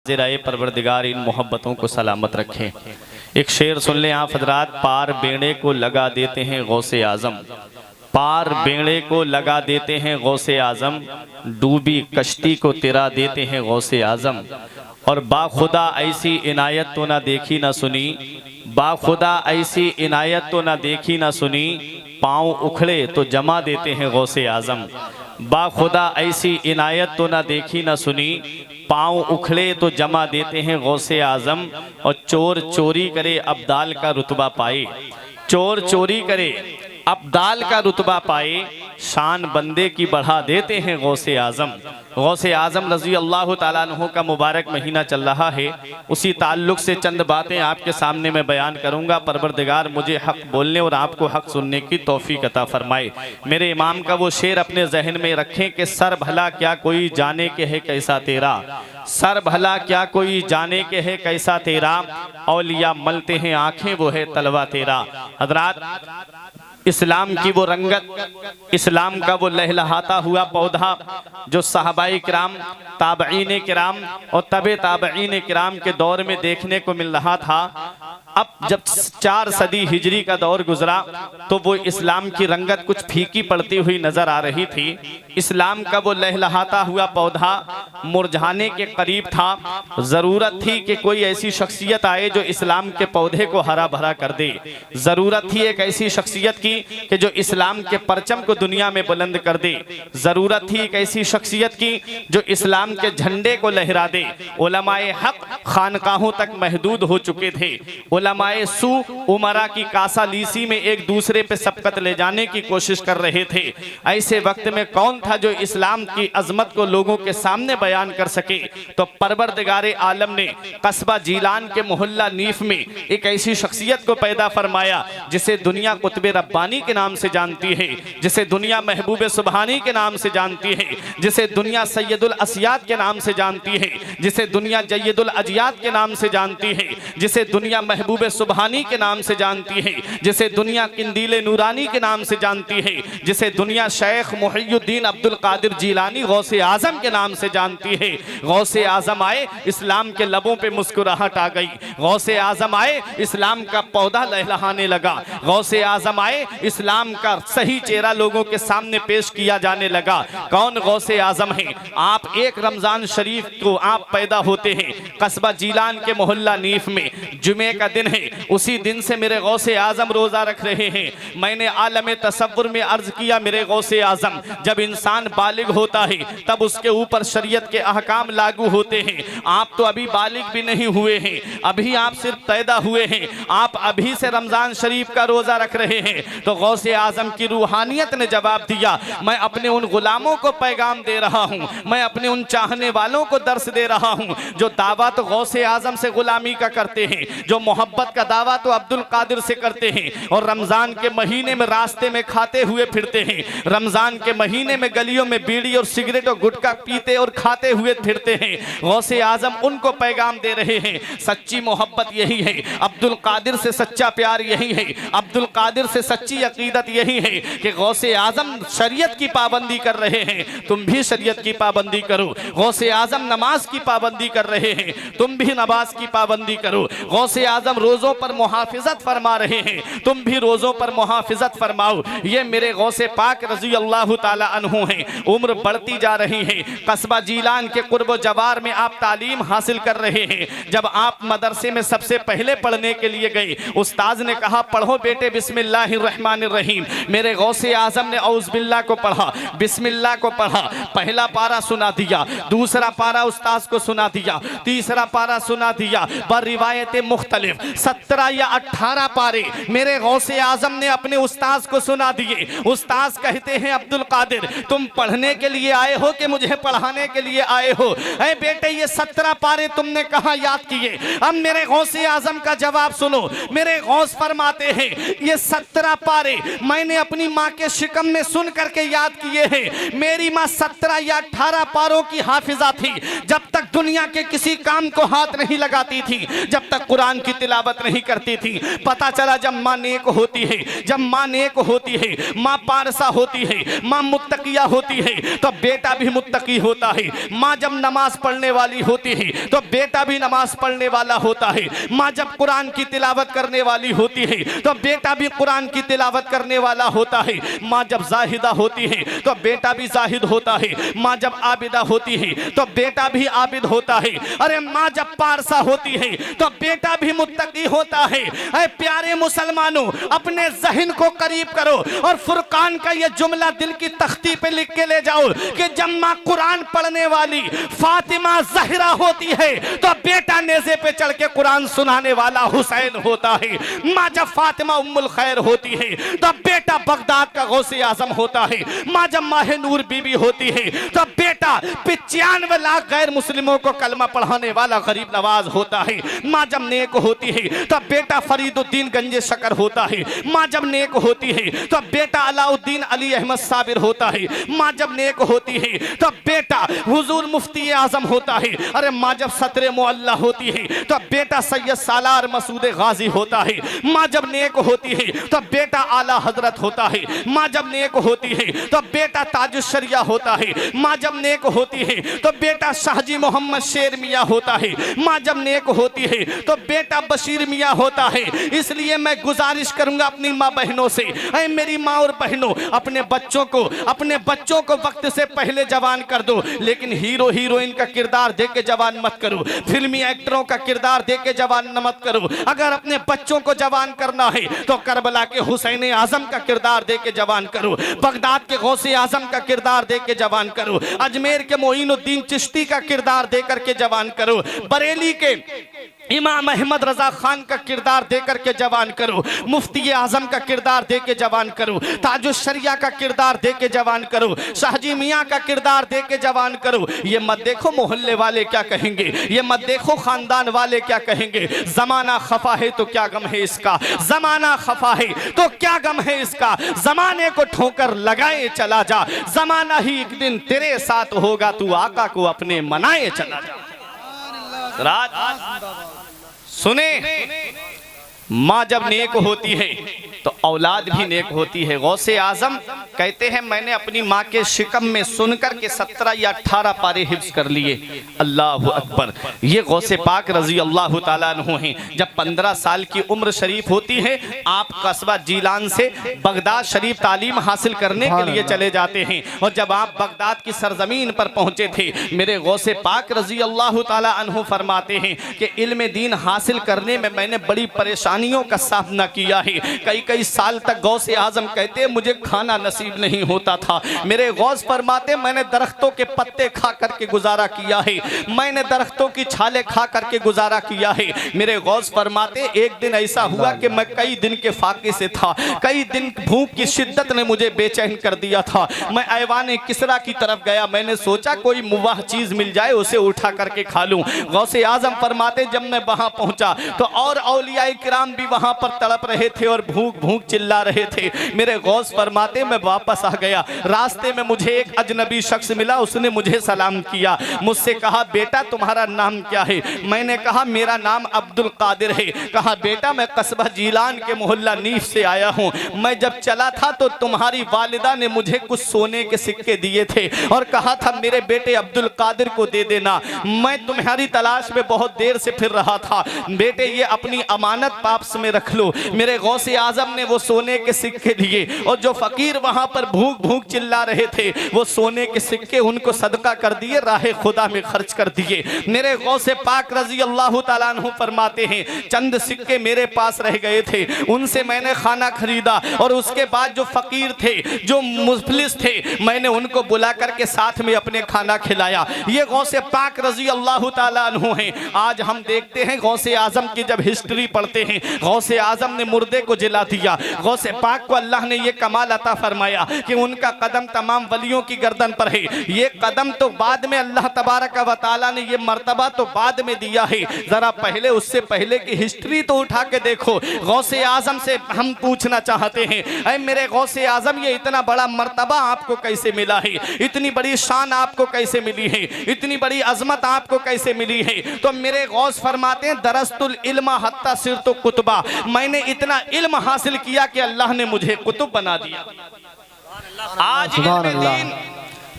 ज़राए परवरदिगार इन मोहब्बतों को सलामत रखें। एक शेर सुन लें आप हजरात। पार बेड़े को लगा देते हैं गौसे आज़म, पार बेड़े को लगा देते हैं गौसे आज़म, डूबी कश्ती को तिरा देते हैं गौसे आज़म। और बाखुदा ऐसी इनायत तो ना देखी ना सुनी, बाखुदा ऐसी इनायत तो ना देखी ना सुनी, पाँव उखड़े तो जमा देते हैं गौसे आज़म। बाखुदा ऐसी इनायत तो ना देखी ना सुनी, पाँव उखड़े तो जमा देते हैं गौसे आज़म। और चोर चोरी करे अब्दाल का रुतबा पाए, चोर चोरी करे अब्दाल का रुतबा पाए, शान बंदे की बढ़ा देते हैं गौसे आज़म। गौसे आज़म रज़ी अल्लाह ताला अन्हु का मुबारक महीना चल रहा है, उसी ताल्लुक़ से चंद बातें आपके सामने मैं बयान करूंगा। परवरदिगार मुझे हक़ बोलने और आपको हक़ सुनने की तौफ़ीक़ अता फ़रमाए। मेरे इमाम का वो शेर अपने जहन में रखें कि सर भला क्या कोई जाने के है कैसा तेरा, सर भला क्या कोई जाने के है कैसा तेरा, औलिया मलते हैं आँखें वो है तलवा तेरा। हज़रात, इस्लाम की वो रंगत, इस्लाम का वो लहलहाता हुआ पौधा जो सहाबाई किराम, ताबईन किराम और तबे ताबईन किराम के दौर में देखने को मिल रहा था, अब जब 4 सदी हिजरी का दौर गुजरा तो वो इस्लाम की रंगत कुछ फीकी पड़ती हुई नजर आ रही थी। इस्लाम का वो लहलहाता हुआ पौधा मुरझाने के करीब था। ज़रूरत थी कि कोई ऐसी शख्सियत आए जो इस्लाम के पौधे को हरा भरा कर दे। ज़रूरत थी एक ऐसी शख्सियत की कि जो इस्लाम के परचम को दुनिया में बुलंद कर दे। ज़रूरत थी एक ऐसी शख्सियत की जो इस्लाम के झंडे को लहरा दे। उलमाए हक खानकाहों तक महदूद हो चुके थे। उलमाए सू उमरा की कासा लीसी में एक दूसरे पे सबकत ले जाने की कोशिश कर रहे थे। ऐसे वक्त में कौन था जो इस्लाम की अजमत को लोगों के सामने बयान कर सके? तो परवरदिगारे आलम ने कस्बा जीलान के मोहल्ला नीफ में एक ऐसी शख्सियत को पैदा फरमाया जिसे दुनिया कुतुब रब्बानी के नाम से जानती है, जिसे दुनिया महबूब सुबहानी के नाम से जानती है, जिसे दुनिया सैयदुल असियात के नाम से जानती है, जिसे दुनिया जय्यदुल अजियात के नाम से जानती है, जिसे दुनिया महबूब सुबहानी के नाम से जानती है, जिसे दुनिया किंदीले नूरानी के नाम से जानती है, जिसे दुनिया शेख मुहियुद्दीन अब्दुल कादिर जीलानी गौसे आजम के नाम से जानती है। गौसे आजम आए, इस्लाम के लबों पे मुस्कुराहट आ गई। गौसे आजम आए, इस्लाम का पौधा लहलहाने लगा। गौसे आजम आए, इस्लाम का सही चेहरा लोगों के सामने पेश किया जाने लगा। कौन गौसे आजम है? आप एक रमजान शरीफ को आप पैदा होते हैं कस्बा जीलान के मोहल्ला नीफ में, जुमे का दिन है। उसी दिन से मेरे गौसे आजम रोजा रख रहे हैं। मैंने आलम तसव्वुर में अर्ज किया, मेरे गौसे आजम जब इंसान बालिग होता है तब उसके ऊपर शरीयत के अहकाम लागू होते हैं। आप तो अभी बालिग भी नहीं हुए हैं, अभी आप सिर्फ पैदा हुए हैं, आप अभी से रमजान शरीफ का रोजा रख रहे हैं। तो गौसे आजम की रूहानियत ने जवाब दिया, मैं अपने उन गुलामों को पैगाम दे रहा हूँ, मैं अपने उन चाहने वालों को दर्स दे रहा हूँ जो दावा तो गौसे आजम से गुलामी का करते हैं, जो मोहब्बत का दावा तो अब्दुल कादिर से करते हैं, और रमजान के महीने में रास्ते में खाते हुए फिरते हैं, रमजान के महीने में गलियों में बीड़ी और सिगरेट और गुटखा पीते और खाते हुए फिरते हैं। गौसे आजम उनको पैगाम दे रहे हैं, सच्ची मोहब्बत यही है, अब्दुल कादिर से सच्चा प्यार यही है, अब्दुल कादिर से सच्ची अकीदत यही है कि गौसे आजम शरीयत की पाबंदी कर रहे हैं, तुम भी शरीयत की पाबंदी करो। गौसे आजम नमाज की पाबंदी कर रहे हैं, तुम भी नमाज की पाबंदी करो। गौसे आजम रोज़ों पर मुहाफिजत फरमा रहे हैं, तुम भी रोज़ों पर मुहाफिजत फरमाओ। ये मेरे गौसे पाक रज़ी अल्लाह ताला अन्हु हैं। उम्र बढ़ती जा रही है, कस्बा जीलान के कुर्ब जवार में आप तालीम हासिल कर रहे हैं। जब आप मदरसे में सबसे पहले पढ़ने के लिए गए, उस्ताद ने कहा पढ़ो बेटे बिस्मिल्लाहिर्रहमानिर्रहीम। मेरे गौसे आजम ने औज़ बिल्लाह को पढ़ा, बिस्मिल्लाह को पढ़ा, पहला पारा सुना दिया, दूसरा पारा उस्ताद को सुना दिया, तीसरा पारा सुना दिया। पर रिवायत मुख्तलिफ 17 या 18 पारे मेरे गौसे आजम ने अपने उस्ताद को सुना दिए। उस्ताद कहते हैं अब्दुल कादिर तुम पढ़ने के लिए आए हो कि मुझे पढ़ाने के लिए आए हो? ऐ बेटे ये 17 पारे तुमने कहाँ याद किए? अब मेरे गौसे आजम का जवाब सुनो। मेरे गौस फरमाते हैं ये 17 पारे मैंने अपनी माँ के शिकम में सुन करके याद किए हैं। मेरी माँ 17 या 18 पारों की हाफिजा थी। जब तक दुनिया के किसी काम को हाथ नहीं लगाती थी, जब तक कुरान की तिलावत नहीं करती थी। पता चला जब माँ नेक होती है, जब माँ नेक होती है, माँ पारसा होती है, माँ मुत्तकिया होती है, तो बेटा भी मुत्तकी होता है। माँ जब नमाज पढ़ने वाली होती है तो बेटा भी नमाज पढ़ने वाला होता है। माँ जब कुरान की तिलावत करने वाली होती है तो बेटा भी कुरान की तिलावत करने वाला होता है। माँ जब जाहिदा होती है तो बेटा भी जाहिद होता है। माँ जब आबिदा होती है तो बेटा भी आबिद होता है। अरे माँ जब पारसा होती है तो बेटा भी मुत्तकी होता है। अरे प्यारे मुसलमानों, अपने ज़हन को करीब करो और फुरकान का ये जुमला दिल की तख्ती पे लिख के ले जाओ कि जब माँ कुरान पढ़ने वाली फातिमा ज़हरा होती है तो बेटा नेज़े पे चढ़ के कुरान सुनाने वाला हुसैन होता है। माँ जब फातिमा उम्मुल खैर होती है तो बेटा बगदाद का गौसे आजम होता है। माँ जब माह नूर बीबी होती है तो बेटा 95 लाख गैर मुस्लिमों को कलमा पढ़ाने वाला गरीब नवाज होता है। माँ जब नेक होती है तो बेटा फरीदुद्दीन गंजे शकर होता है। माँ जब नेक होती है तो बेटा अलाउद्दीन अली अहमद साबिर होता है। माँ जब नेक होती है तो बेटा हुजूर मुफ्ती आजम होता है। अरे माँ जब सत्र मुअल्ला होती है तो बेटा सैयद सालार मसूद गाजी होता है। माँ जब नेक होती है तो बेटा आला हजरत होता है। माँ जब नेक होती है तो बेटा ताजुशरिया होता है। माँ जब नेक होती है तो बेटा शाहजी मोहम्मद शेर मियाँ होता है। माँ जब नेक होती है तो बेटा बशीर मियाँ होता है। इसलिए मैं गुजारिश करूंगा अपनी माँ बहनों से, ऐ मेरी माँ और बहनों, अपने बच्चों को वक्त से पहले जवान कर दो, लेकिन हीरो हीरोइन का किरदार दे के जवान मत करो, फिल्मी एक्टरों का किरदार दे के जवान मत करो। अगर अपने बच्चों को जवान करना है तो करबला के हुसैन आजम का किरदार दे के जवान करो, बगदाद के गौसे आजम का किरदार दे के जवान करो, अजमेर के मोइनुद्दीन चिश्ती का किरदार दे करके जवान करो, बरेली के इमाम अहमद रजा खान का किरदार देकर के जवान करो, मुफ्ती आजम का किरदार दे के जवान करो, ताजुशरिया का किरदार दे के जवान करो, शाहजी मियाँ का किरदार दे के जवान करो। ये मत देखो मोहल्ले वाले क्या कहेंगे, ये मत देखो खानदान वाले क्या कहेंगे। जमाना खफा है तो क्या गम है इसका, जमाना खफा है तो क्या गम है इसका। जमाने को ठोकर लगाए चला जा, जमाना ही एक दिन तेरे साथ होगा, तू आका को अपने मनाए चला जा। राज सुने, माँ जब नेक होती है तो औलाद भी नेक होती है। गौसे आजम कहते हैं मैंने अपनी माँ के शिकम में सुनकर के 17 या 18 पारे हिफ्ज कर लिए। अल्लाह अकबर। ये गौसे पाक रजी अल्लाह ताला अन्हु हैं। जब 15 साल की उम्र शरीफ होती है, आप कस्बा जीलान से बगदाद शरीफ तालीम हासिल करने के लिए चले जाते हैं। और जब आप बगदाद की सरजमीन पर पहुंचे थे, मेरे गौसे पाक रजी अल्लाह ताला अन्हु फरमाते हैं कि इल्म दीन हासिल करने में मैंने बड़ी परेशानियों का सामना किया है। कई साल तक गौसे आजम कहते मुझे खाना नसीब नहीं होता था। मेरे गौस फरमाते मैंने दरख्तों के पत्ते खा करके गुजारा किया है, मैंने दरख्तों की छाले खा करके गुजारा किया है। मेरे गौस फरमाते एक दिन ऐसा हुआ कि मैं कई दिन के फाके से था, कई दिन भूख की शिद्दत ने मुझे बेचैन कर दिया था। मैं ऐवान किसरा की तरफ गया, मैंने सोचा कोई मुबाह चीज मिल जाए उसे उठा करके खा लूं। गौसे आजम फरमाते जब मैं वहां पहुंचा तो और औलियाए किराम भी वहां पर तड़प रहे थे और भूख भूख चिल्ला रहे थे। मेरे गौस फरमाते मैं वापस आ गया, रास्ते में मुझे एक अजनबी शख्स मिला, उसने मुझे सलाम किया, मुझसे कहा बेटा तुम्हारा नाम क्या है। मैंने कहा मेरा नाम अब्दुल कादिर है। कहा बेटा मैं कस्बा जीलान के मोहल्ला नीफ से आया हूँ, मैं जब चला था तो तुम्हारी वालिदा ने मुझे कुछ सोने के सिक्के दिए थे और कहा था मेरे बेटे अब्दुल कादिर को दे देना। मैं तुम्हारी तलाश में बहुत देर से फिर रहा था, बेटे ये अपनी अमानत पाप्स में रख लो। मेरे गौसे आजम ने वो सोने के सिक्के दिए और जो फकीर वहां पर भूख भूख चिल्ला रहे थे वो सोने के सिक्के उनको सदका कर दिए, राहे खुदा में खर्च कर दिए। मेरे गौसे पाक रजी अल्लाह ताला अन्हु फरमाते हैं चंद सिक्के मेरे पास रह गए थे, उनसे मैंने खाना खरीदा और उसके बाद जो फकीर थे, जो मुफलिस थे, मैंने उनको बुला करके साथ में अपने खाना खिलाया। ये गौसे पाक रजी अल्लाह ताला अन्हु हैं। आज हम देखते हैं गौसे आजम की जब हिस्ट्री पढ़ते हैं, गौसे आजम ने मुर्दे को जला दिया, दिया। गौसे पाक को अल्लाह ने ये कमाल अता फरमाया कि उनका कदम तमाम वलियों की गर्दन पर है। ये कदम तो बाद में अल्लाह तबारक व तआला ने ये मर्तबा तो बाद में दिया है, जरा पहले उससे पहले की हिस्ट्री तो उठा के देखो। गौसे आजम से हम पूछना चाहते हैं, ऐ मेरे गौसे आजम, ये इतना बड़ा मर्तबा आपको कैसे मिला है? इतनी बड़ी शान आपको कैसे मिली है? इतनी बड़ी अजमत आपको कैसे मिली है? तो मेरे गौस फरमाते हैं, दरस्तुल इल्मा हत्ता सिरतु कुतुबा, मैंने इतना इल्म हासिल किया कि अल्लाह ने मुझे कुतुब बना दिया। आज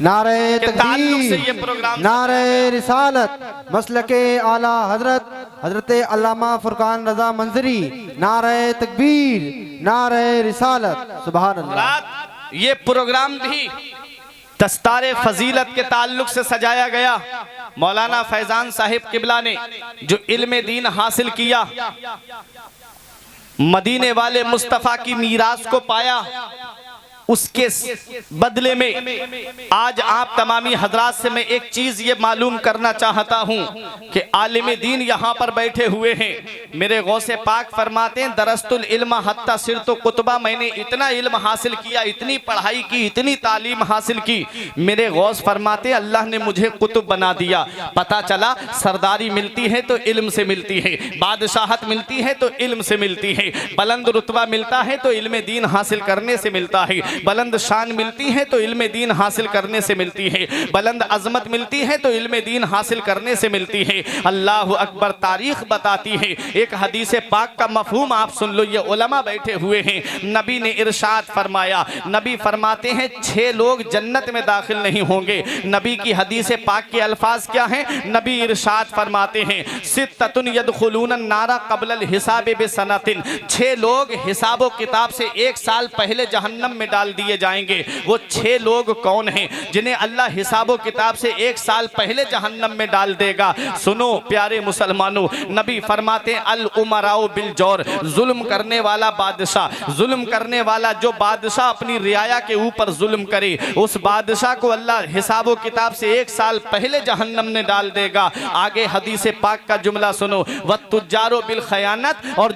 नारे तकबीर, नारे रिसालत, मसलके आला हजरत हजरत अल्लामा फुरकान रजा मंजरी, नारे तकबीर, नारे रिसालत, सुभान अल्लाह। ये प्रोग्राम भी दस्तारे फजीलत के ताल्लुक से सजाया गया। मौलाना फैजान साहिब किबला ने जो इल्म दीन हासिल किया, मदीने वाले मुस्तफ़ा की मीरास को पाया, उसके बदले में आज आप तमामी हजरात से मैं एक चीज ये मालूम करना चाहता हूं कि आलिम दीन यहां पर बैठे हुए हैं। मेरे गौसे पाक फरमाते हैं, दरस्तुल इल्मा हत्ता सिरतु कुतुबा, मैंने इतना इल्म हासिल किया, इतनी पढ़ाई की, इतनी तालीम हासिल की। मेरे गौस फरमाते हैं, अल्लाह ने मुझे कुतुब बना दिया। पता चला सरदारी मिलती है तो इल्म से मिलती है, बादशाहत मिलती है तो इल्म से मिलती है, बुलंद रुतबा मिलता है तो इल्म दीन हासिल करने से मिलता है, बुलंद शान मिलती है तो इल्म दीन हासिल करने से मिलती है, बुलंद अजमत मिलती है तो इल्म दीन हासिल करने से मिलती है। अल्लाह अकबर। तारीख बताती है, एक हदीस पाक का मफहूम आप सुन लो, ये उलमा बैठे हुए हैं। नबी ने इरशाद फरमाया, नबी फरमाते हैं 6 लोग जन्नत में दाखिल नहीं होंगे। नबी की हदीस पाक के अल्फाज क्या हैं? नबी इरशाद फरमाते हैं, सित्ततुन यदखुलून नारा क़ब्ल हिसाब बिसनतिन, 6 लोग हिसाब किताब से 1 साल पहले जहन्नम में डाल दिए जाएंगे। वो 6 लोग कौन हैं जिन्हें अल्लाह हिसाबो किताब से 1 साल पहले जहन्नम में डाल देगा? सुनो प्यारे मुसलमानों, नबी फरमाते हैं, अल उमराउ बिल जौर, जुल्म करने वाला बादशाह, जुल्म करने वाला जो बादशाह अपनी रियाया के ऊपर जुल्म करे, उस बादशाह को अल्लाह हिसाबो किताब से 1 साल पहले जहन्नम में डाल देगा। आगे हदीस पाक का जुमला सुनो, वत्तुजारो बिल खयानत, और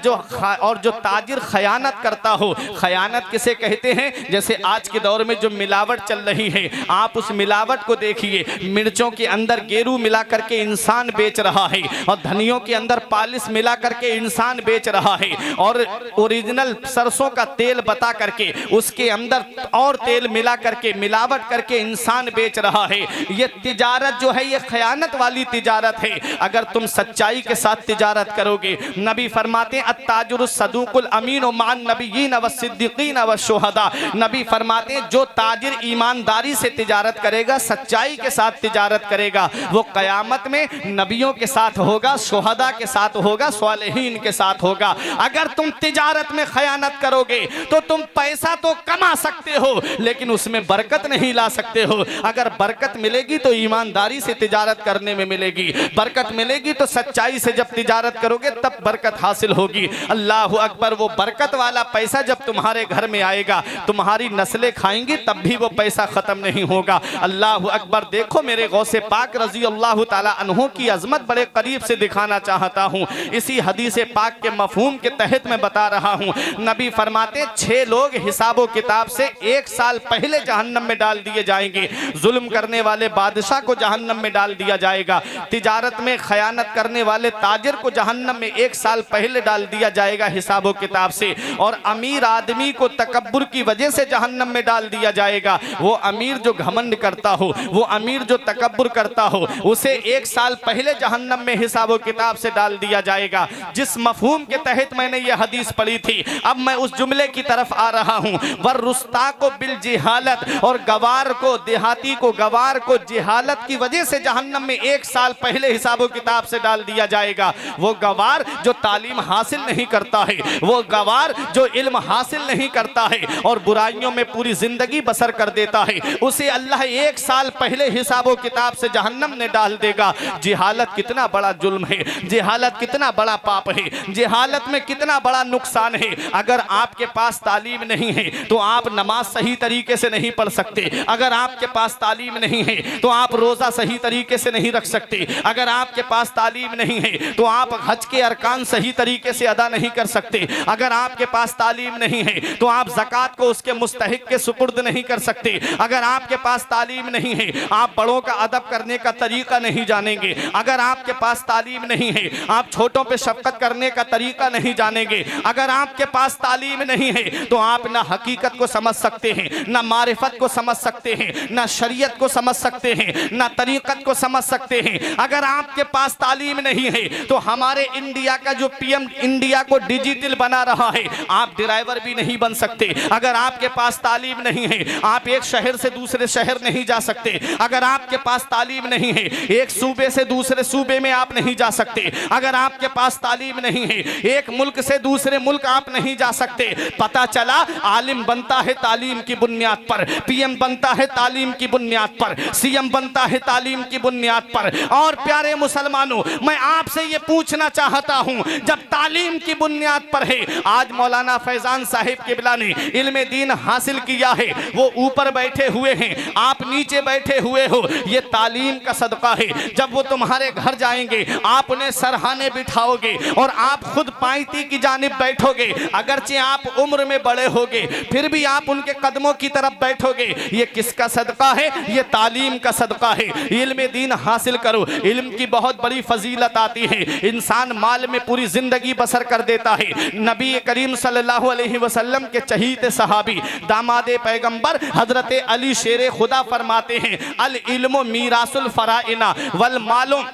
जो ताजिर खयानत करता हो। खयानत किसे कहते हैं? जैसे आज के दौर में जो मिलावट चल रही है, आप उस मिलावट को देखिए। मिर्चों के अंदर गेरू मिला करके इंसान बेच रहा है, और धनियों के अंदर पालिश मिला करके इंसान बेच रहा है, और ओरिजिनल सरसों का तेल बता करके उसके अंदर और तेल मिला करके मिलावट करके इंसान बेच रहा है। ये तिजारत जो है, ये खयानत वाली तिजारत है। अगर तुम सच्चाई के साथ तिजारत करोगे, नबी फरमाते हैं, अत्ताजिरुस सदूकुल अमीन मान नबिय्यीन व सिद्दीकीन व शुहदा, नबी फरमाते हैं, जो ताजिर ईमानदारी से तिजारत करेगा, सच्चाई के साथ तिजारत करेगा, वो कयामत में नबियों के साथ होगा, शुहदा के साथ होगा, स्वालिहीन के साथ होगा। अगर तुम तिजारत में खयानत करोगे तो तुम पैसा तो कमा सकते हो, लेकिन उसमें बरकत नहीं ला सकते हो। अगर बरकत मिलेगी तो ईमानदारी से तिजारत करने में मिलेगी, बरकत मिलेगी तो सच्चाई से जब तिजारत करोगे तब बरकत हासिल होगी। अल्लाह अकबर। वो बरकत वाला पैसा जब तुम्हारे घर में आएगा, तुम्हारी नस्लें खाएंगी, तब भी वो पैसा खत्म नहीं होगा। अल्लाह अकबर। देखो मेरे गौसे पाक रजी अल्लाह ताला अन्हु की अजमत बड़े करीब से दिखाना चाहता हूँ। इसी हदीस पाक के मफहूम के तहत मैं बता रहा हूँ। नबी फरमाते 6 लोग हिसाबो किताब से 1 साल पहले जहन्नम में डाल दिए जाएंगे। जुल्म करने वाले बादशाह को जहन्नम में डाल दिया जाएगा, तिजारत में खयानत करने वाले ताजिर को जहन्नम में 1 साल पहले डाल दिया जाएगा हिसाबो किताब से, और अमीर आदमी को तकब्बुर की वजह से जहन्नम में डाल दिया जाएगा। वो अमीर जो घमंड करता हो, वो अमीर जो तकब्बुर करता हो, उसे 1 साल पहले जहन्नम में हिसाबो किताब से डाल दिया जाएगा। जिस मफहूम के तहत मैंने ये हदीस पढ़ी थी, अब मैं उस जुमले की तरफ आ रहा हूँ। वर रुस्ता को बिल जिहालत, और गवार को, देहाती को, गवार को जिहालत की वजह से जहन्नम में 1 साल पहले हिसाबो किताब से डाल दिया जाएगा। वो गवार जो तालीम हासिल नहीं करता है, वो गवार जो इल्म हासिल नहीं करता है और बुराइयों बुराइयों में पूरी जिंदगी बसर कर देता है, उसे अल्लाह 1 साल पहले हिसाबो किताब से जहन्नम में डाल देगा। जिहालत कितना बड़ा जुल्म है, जिहालत कितना बड़ा पाप है, जिहालत में कितना बड़ा नुकसान है। अगर आपके पास तालीम नहीं है तो आप नमाज सही तरीके से नहीं पढ़ सकते, अगर आपके पास तालीम नहीं है तो आप रोजा सही तरीके से नहीं रख सकते, अगर आपके पास तालीम नहीं है तो आप हज के अरकान सही तरीके से अदा नहीं कर सकते, अगर आपके पास तालीम नहीं है तो आप ज़कात को उसके मुस्तहिक के सुपुर्द नहीं कर सकते, अगर आपके पास तालीम नहीं है आप बड़ों का अदब करने का तरीका नहीं जानेंगे, अगर आपके पास तालीम नहीं है आप छोटों पे शफकत करने का तरीका नहीं जानेंगे, अगर आपके पास तालीम नहीं है तो आप ना हकीकत को समझ सकते हैं, ना मारिफत को समझ सकते हैं, ना शरीयत को समझ सकते हैं, ना तरीक़त को समझ सकते हैं। अगर आपके पास तालीम नहीं है तो हमारे इंडिया का जो पीएम इंडिया को डिजिटल बना रहा है, आप ड्राइवर भी नहीं बन सकते। अगर आपके पास तालीम नहीं है आप एक शहर से दूसरे शहर नहीं जा सकते, अगर आपके पास तालीम नहीं है एक सूबे से दूसरे सूबे में आप नहीं जा सकते, अगर आपके पास तालीम नहीं है एक मुल्क से दूसरे मुल्क आप नहीं जा सकते। पता चला आलिम बनता है तालीम की बुनियाद पर, पीएम बनता है तालीम की बुनियाद पर, सीएम बनता है तालीम की बुनियाद पर। और प्यारे मुसलमानों, मैं आपसे ये पूछना चाहता हूँ, जब तालीम की बुनियाद पर है, आज मौलाना फैजान साहिब किबला ने इल्म दीन हासिल किया है, वो ऊपर बैठे हुए हैं, आप नीचे बैठे हुए हो, ये तालीम का सदका है। जब वो तुम्हारे घर जाएंगे आप उन्हें सरहाने बिठाओगे और आप खुद पायती की जानिब बैठोगे, अगरचे आप उम्र में बड़े होगे फिर भी आप उनके कदमों की तरफ बैठोगे। ये किसका सदका है? ये तालीम का सदका है। इल्म दीन हासिल करो, इल्म की बहुत बड़ी फजीलत आती है, इंसान माल में पूरी जिंदगी बसर कर देता है। नबी करीम सल्लल्लाहु अलैहि वसल्लम के चहीते सहाबी दामादे पैगंबर हजरत अली शेर खुदा फरमाते हैं, अल इल्मु मीरासुल फराइना वल मालूम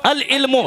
अल इल्मु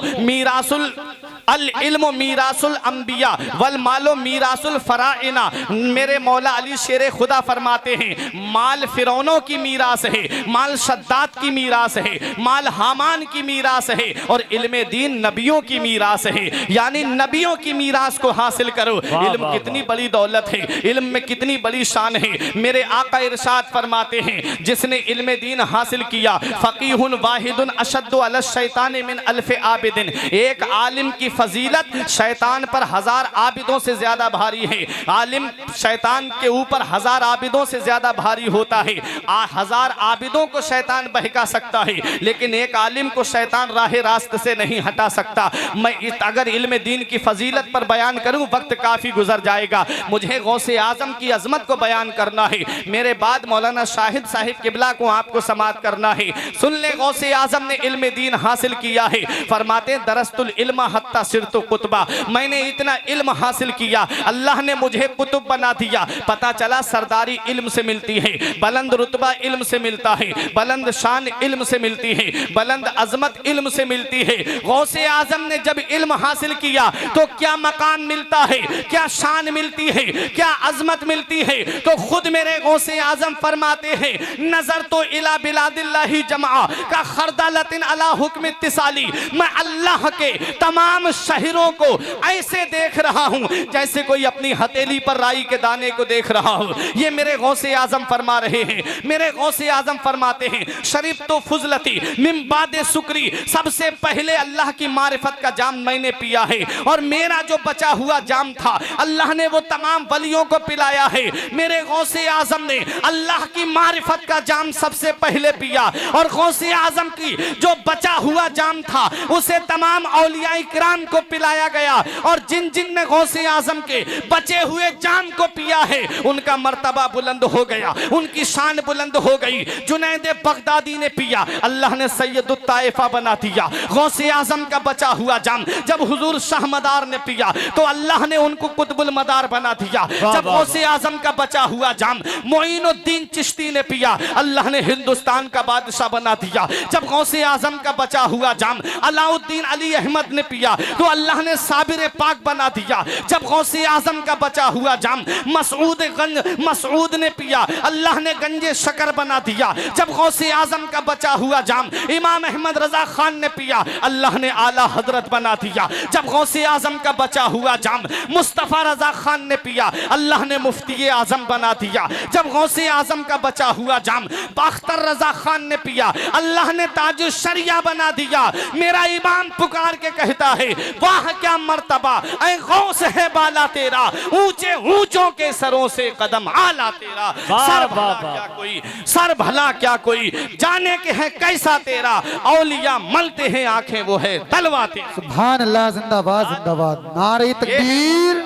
मीरासुल अंबिया वल मालो मीरासुल फराइना। मेरे मौला अली शेर खुदा फरमाते हैं, माल फिरौनों की मीरास है, माल शद्दाद की मीरास है, माल हामान की मीरास है, और इल्म दीन नबियों की मीरास है। यानी नबियों की मीरास को हासिल करो। इल्म कितनी बड़ी दौलत है, इल्म में कितनी बड़ी शान है। मेरे आका इरशाद फरमाते हैं, जिसने इल्म दीन हासिल किया, फकीहुन वाहिदुन अशद्दु अला शैतान मिन अल्फ आबिदिन। एक आलिम की फजीलत शैतान पर 1000 आबिदों से ज्यादा भारी है। आलिम शैतान के ऊपर 1000 आबिदों से ज्यादा भारी होता है। 1000 आबिदों को शैतान बहका सकता है, लेकिन एक आलिम को शैतान राह रास्ते से नहीं हटा सकता। मैं अगर इल्म दीन की फजीलत पर बयान करूं वक्त काफी गुजर जाएगा, मुझे गौसे आजम की अजमत को बयान करना है। मेरे बाद मौलाना शाहिद साहिब किबला को आपको समात करना है। सुन ले, गौसे आजम ने इल्म दीन हासिल किया है। फरमाते दरस्तुल इल्म हत्ता सिरतु कुतबा, मैंने इतना इल्म हासिल किया अल्लाह ने मुझे कुतुब बना दिया। पता चला सरदारी इल्म से मिलती है, बुलंद रुतबा इल्म से मिलता है, बुलंद शान इल्म से मिलती है, बुलंद अजमत इल्म से मिलती है। गौसे आजम ने जब इल्म हासिल किया तो क्या मकान मिलता है, क्या शान मिलती है, क्या अजमत मिलती है। तो खुद मेरे गौसे आजम फरमाते हैं, नजर तो इला बिलादिल्लाही जमा का खरदालतिन अला हुक्म इत्तिसाली, मैं अल्लाह के तमाम शहरों को ऐसे देख रहा हूं जैसे कोई अपनी हथेली पर राई के दाने को देख रहा हो। ये मेरे गौसे आजम फरमा रहे हैं। मेरे गौसे आजम फरमाते हैं, शरीफ तो फुजलती मिन बादे सुकरी, सबसे पहले अल्लाह की मारिफत का जाम मैंने पिया है, और मेरा जो बचा हुआ जाम था अल्लाह ने वो तमाम वलियों को पिलाया है। मेरे गौसे आजम ने अल्लाह की मारिफत का जाम सबसे पहले पिया, और गौसे आजम की जो बचा हुआ जाम था उसे तमाम औलियाए किराम को पिलाया गया, और जिन जिन ने गौसे आजम के बचे हुए जाम को पिया है उनका मर्तबा बुलंद हो गया, उनकी शान बुलंद हो गई। जुनैद बगदादी ने पिया, अल्लाह ने सैयदुत ताइफा बना दिया। गौसे आजम का बचा हुआ जाम जब हुजूर शाह मदार ने पिया तो अल्लाह ने उनको कुतुबुल मदार बना दिया। जब गौसे आजम का बचा हुआ जाम मोइनुद्दीन चिश्ती ने पिया, अल्लाह ने हिंदुस्तान का बादशाह बना दिया। जब गौसे आजम का बचा हुआ जाम अलाउद्दीन अली अहमद ने पिया, तो अल्लाह ने साबिर पाक बना दिया। जब गौसे आजम का बचा हुआ जाम मसूद ने पिया, अल्लाह ने गंजे शकर बना दिया। जब गौसे आजम का बचा हुआ जाम इमाम अहमद रजा खान ने पिया, अल्लाह ने आला हजरत बना दिया। जब गौसे आजम का बचा हुआ जाम मुस्तफ़ा रजा खान ने पिया, अल्लाह ने मुफ्ती आजम बना दिया। जब गौसे आजम का बचा हुआ जाम अख्तर रजा खान ने पिया, अल्लाह ने ताजुश शरिया बना दिया। मेरा इमाम पुकार के कहता है, वाह क्या मर्तबा ऐ गौस है बाला तेरा, ऊंचे ऊंचों के सरों से कदम आला तेरा। सर भला क्या कोई, सर भला क्या कोई जाने के है कैसा तेरा, औलिया मलते हैं आंखें वो है तलवा तेरा। सुभान अल्लाह, जिंदाबाद जिंदाबाद। नारे तकबीर,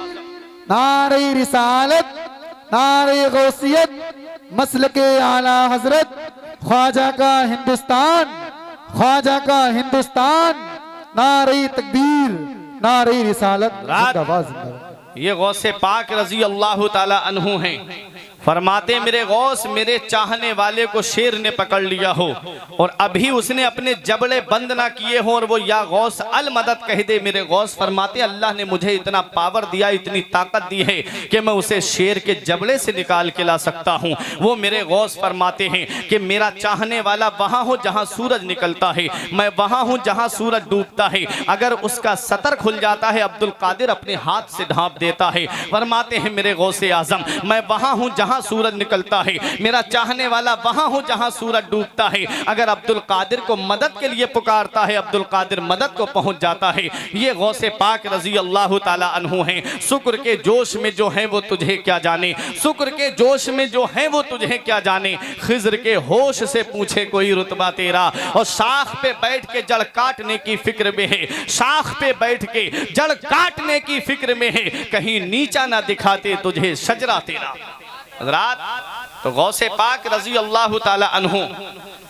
नारे रिसालत, नारे गौसियत, मसलके आला हजरत, ख्वाजा का हिंदुस्तान, ख्वाजा का हिंदुस्तान। नारे तकबीर, नारे रिसालत, जिंदाबाद जिंदाबाद। ये गौसे पाक रजी अल्लाह ताला अन्हु हैं, फरमाते मेरे गौस मेरे चाहने वाले को शेर ने पकड़ लिया हो और अभी उसने अपने जबड़े बंद ना किए हो और वो या गौस अल मदद कह दे। मेरे गौस फरमाते अल्लाह ने मुझे इतना पावर दिया, इतनी ताकत दी है कि मैं उसे शेर के जबड़े से निकाल के ला सकता हूँ। वो मेरे गौस फरमाते हैं कि मेरा चाहने वाला वहाँ हो जहाँ सूरज निकलता है, मैं वहाँ हूँ जहाँ सूरज डूबता है। अगर उसका सतर खुल जाता है अब्दुल कादिर अपने हाथ से ढांप देता है। फरमाते हैं मेरे गौसे आजम मैं वहाँ हूँ जहाँ सूरज निकलता है, मेरा चाहने वाला वहां हो जहां सूरज डूबता है। अगर अब्दुल कादिर को मदद के लिए पुकारता है, अब्दुल कादिर मदद को पहुंच जाता है। ये गौसे पाक रजी अल्लाह ताला अन्हु हैं। शुक्र के जोश में जो है वो तुझे क्या जाने, शुक्र के जोश में जो है वो तुझे क्या जाने। खिज्र के होश से पूछे कोई रुतबा तेरा, और शाख पे बैठ के जड़ काटने की फिक्र में है, शाख पे बैठ के जड़ काटने की फिक्र में है। कहीं नीचा ना दिखाते तुझे शजरा तेरा। हज़रात तो गौसे पाक रजी अल्लाह ताला अन्हु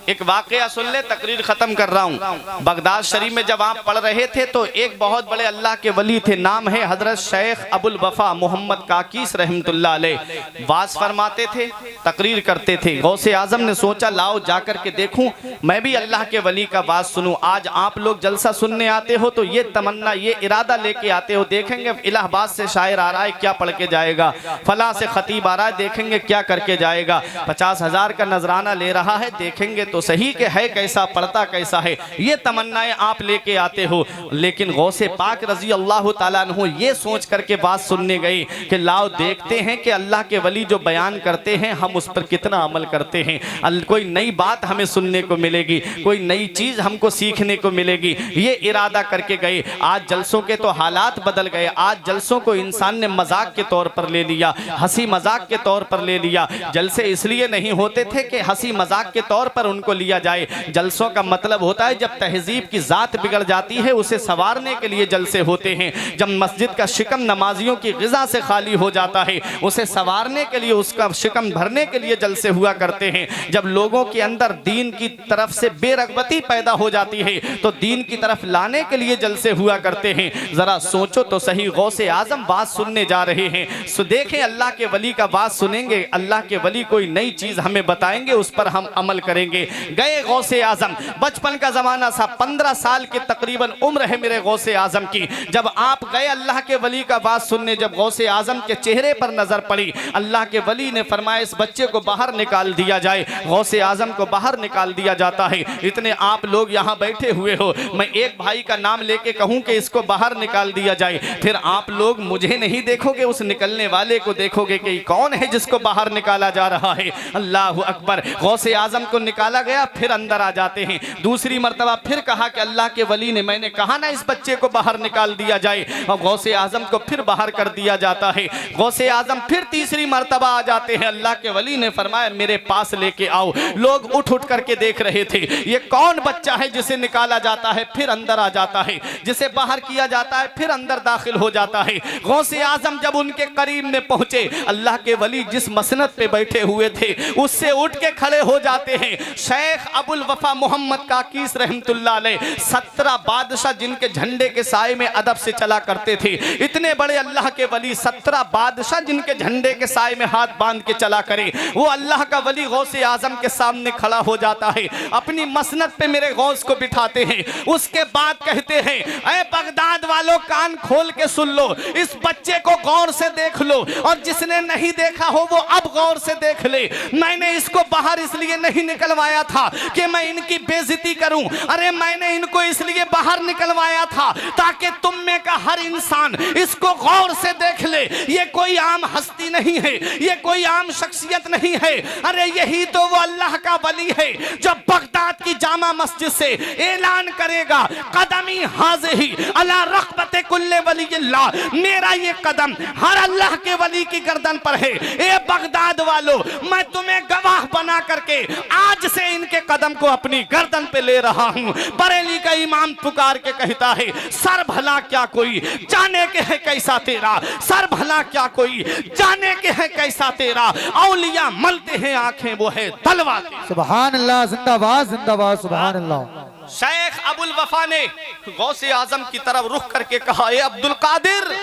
एक वाकया सुन ले, तकरीर खत्म कर रहा हूँ। बगदाद शरीफ में जब आप पढ़ रहे थे तो एक बहुत बड़े अल्लाह के वली थे, नाम है हजरत शेख अबुल वफा मोहम्मद काकीस रहमतुल्लाह अलैह। वाज फरमाते थे, तकरीर करते थे। गौसे आजम ने सोचा लाओ जाकर के देखूं, मैं भी अल्लाह के वली का वाज सुनूं। आज आप लोग जलसा सुनने आते हो तो ये तमन्ना ये इरादा लेके आते हो, देखेंगे इलाहाबाद से शायर आ रहा है क्या पढ़ के जाएगा, फला से खतीब आ रहा है देखेंगे क्या करके जाएगा, 50,000 का नजराना ले रहा है देखेंगे तो सही के है कैसा पढ़ता कैसा है, ये तमन्नाएं आप लेके आते हो। लेकिन गौसे पाक रजी अल्लाह ताला अन्हु ये सोच करके बात सुनने गई कि लाओ देखते हैं कि अल्लाह के वली जो बयान करते हैं हम उस पर कितना अमल करते हैं, कोई नई बात हमें सुनने को मिलेगी, कोई नई चीज हमको सीखने को मिलेगी। ये इरादा करके गए। आज जलसों के तो हालात बदल गए, आज जलसों को इंसान ने मजाक के तौर पर ले लिया, हंसी मजाक के तौर पर ले लिया। जलसे इसलिए नहीं होते थे कि हंसी मजाक के तौर पर उनको लिया जाए। जलसों का मतलब होता है जब तहजीब की जात बिगड़ जाती है उसे संवारने के लिए जलसे होते हैं। जब मस्जिद का शिकम नमाजियों की गिजा से खाली हो जाता है उसे संवारने के लिए, उसका शिकम भरने के लिए जलसे हुआ करते हैं। जब लोगों के अंदर दीन की तरफ से बेरगबती पैदा हो जाती है तो दीन की तरफ लाने के लिए जलसे हुआ करते हैं। जरा सोचो तो सही, गौसे आजम बात सुनने जा रहे हैं, सो देखें अल्लाह के वली का बात सुनेंगे, अल्लाह के वली कोई नई चीज हमें बताएंगे, उस पर हम अमल करेंगे। गए गौसे आजम, बचपन का जमाना था, 15 साल की तकरीबन उम्र है मेरे गौसे आजम की। जब आप गए अल्लाह के वली का बात सुनने, जब गौसे आजम के चेहरे पर नजर पड़ी, अल्लाह के वली ने फरमाया इस बच्चे को बाहर निकाल दिया जाए। गौसे आजम को बाहर निकाल दिया जाता है। इतने आप लोग यहाँ बैठे हुए हो, मैं एक भाई का नाम लेके कहूँ कि इसको बाहर निकाल दिया जाए, फिर आप लोग मुझे नहीं देखोगे, उस निकलने वाले को देखोगे कि कौन है जिसको बाहर निकाला जा रहा है। अल्लाह अकबर। गौसे आजम को निकाला गया, फिर अंदर आ जाते हैं। दूसरी मर्तबा फिर कहा कि अल्लाह के वली ने, मैंने कहा ना इस बच्चे को बाहर निकाल दिया जाए, और गौसे आजम को फिर बाहर कर दिया जाता है। गौसे आजम फिर तीसरी मर्तबा आ जाते हैं, अल्लाह के वली ने फरमाया मेरे पास लेके आओ। लोग उठ उठ करके देख रहे थे ये कौन बच्चा है जिसे निकाला जाता है फिर अंदर आ जाता है, जिसे बाहर किया जाता है फिर अंदर दाखिल हो जाता है। गौसे आजम जब उनके करीब में पहुंचे, अल्लाह के वली जिस मसनद पे बैठे हुए थे उससे उठ के खड़े हो जाते हैं। शेख अबुल वफा मोहम्मद काकीस रहमतुल्लाह अलैह 17 बादशाह जिनके झंडे के साए में अदब से चला करते थे। इतने बड़े अल्लाह के वली 17 बादशाह जिनके झंडे के साए में हाथ बांध के चला करे, वो अल्लाह का वली गौसे आजम के सामने खड़ा हो जाता है, अपनी मसनद पे मेरे गौस को बिठाते हैं, उसके बाद कहते हैं ऐ बगदाद वालों कान खोल के सुन लो, इस बच्चे को गौर से देख लो और जिसने नहीं देखा हो वो अब गौर से देख ले। मैंने इसको बाहर इसलिए नहीं निकलवाया था कि मैं इनकी बेइज्जती करूं, अरे मैंने इनको इसलिए बाहर निकलवाया था ताकि तुम में का हर इंसान इसको गौर से देख ले। ये कोई आम हस्ती नहीं है, ये कोई आम शख्सियत नहीं है, अरे यही तो वो अल्लाह का वली है जो बगदाद की जामा मस्जिद से ऐलान करेगा कदमी हाज़िही अला रग़बत कुल्ले वलील्लाह, मेरा ये कदम हर अल्लाह के वली की गर्दन पर है। ए बगदाद वालों, मैं तुम्हें गवाह बना करके आज से इनके कदम को अपनी गर्दन पे ले रहा हूं। बरेली का इमाम पुकार के कहता है सर भला क्या कोई जाने के है कैसा तेरा, सर भला क्या कोई जाने के है कैसा तेरा, औलिया मलते हैं आंखें वो है तलवार। सुभान अल्लाह, जिंदाबाद जिंदाबाद, सुभान अल्लाह। शेख अबुल वफा ने गौसे आजम की तरफ रुख करके कहा, ए अब्दुल कादिर,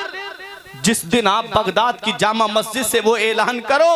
जिस दिन आप बगदाद की जामा मस्जिद से वो ऐलान करो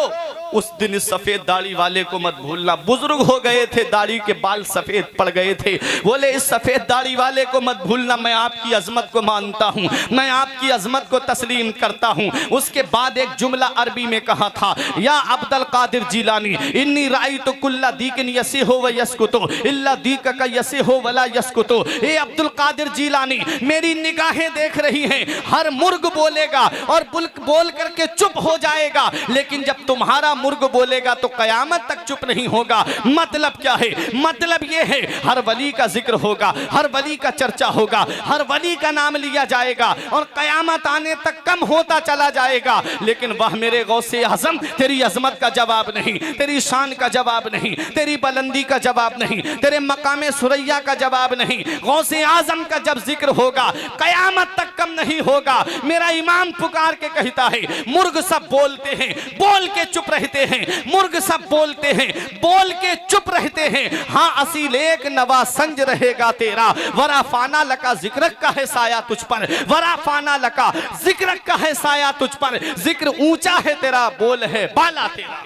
उस दिन इस सफेद दाढ़ी वाले को मत भूलना। बुजुर्ग हो गए थे, दाढ़ी के बाल सफेद पड़ गए थे, बोले इस सफेद दाढ़ी वाले को मत भूलना, मैं आपकी अजमत को मानता हूँ, मैं आपकी अजमत को तस्लीम करता हूँ। उसके बाद एक जुमला अरबी में कहा था, या अब्दुल कादिर जिलानी इन्नी राई तो कुल्ला दीकिन यसी हो व यसकुतो इल्ला दीक का यसी हो वला यसकुतो। ए अब्दुल कादिर जिलानी, मेरी निगाहें देख रही हैं, हर मुर्ग बोलेगा और बोल करके चुप हो जाएगा, लेकिन जब तुम्हारा मुर्ग बोलेगा तो कयामत तक चुप नहीं होगा। मतलब क्या है? मतलब ये है हर वली का जिक्र होगा, हर वली का चर्चा होगा, हर वली का नाम लिया जाएगा और कयामत आने तक कम होता चला जाएगा। लेकिन वह मेरे गौसे आजम, तेरी अजमत का जवाब नहीं, तेरी शान का जवाब नहीं, तेरी बुलंदी का जवाब नहीं, तेरे मकामे सुरैया का जवाब नहीं। गौसे आजम का जब जिक्र होगा कयामत तक कम नहीं होगा। मेरा इमाम पुकार के कहता है मुर्ग सब बोलते हैं, बोल के चुप रहते हैं, मुर्ग सब बोलते हैं, बोल के चुप रहते हैं। हाँ असील एक नवा संज रहेगा तेरा, वरा फाना लका जिक्र का है साया तुझ पर, वरा फाना लका जिक्र का है साया तुझ पर। जिक्र ऊंचा है तेरा, बोल है बाला तेरा,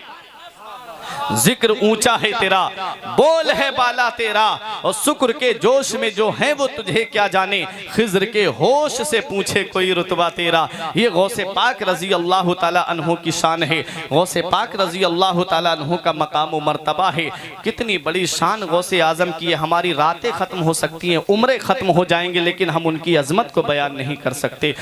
जिक्र ऊंचा है तेरा, बोल है बाला तेरा, और शुक्र के जोश में जो है वो तुझे क्या जाने, खिज्र के होश से पूछे कोई रुतबा तेरा। ये गौसे पाक रजी अल्लाह ताला अन्हु की शान है, गौसे पाक रजी अल्लाह ताला अन्हु का मकाम व मर्तबा है। कितनी बड़ी शान गौसे आजम की है। हमारी रातें ख़त्म हो सकती हैं, उम्रें ख़त्म हो जाएंगे, लेकिन हम उनकी अजमत को बयान नहीं कर सकते।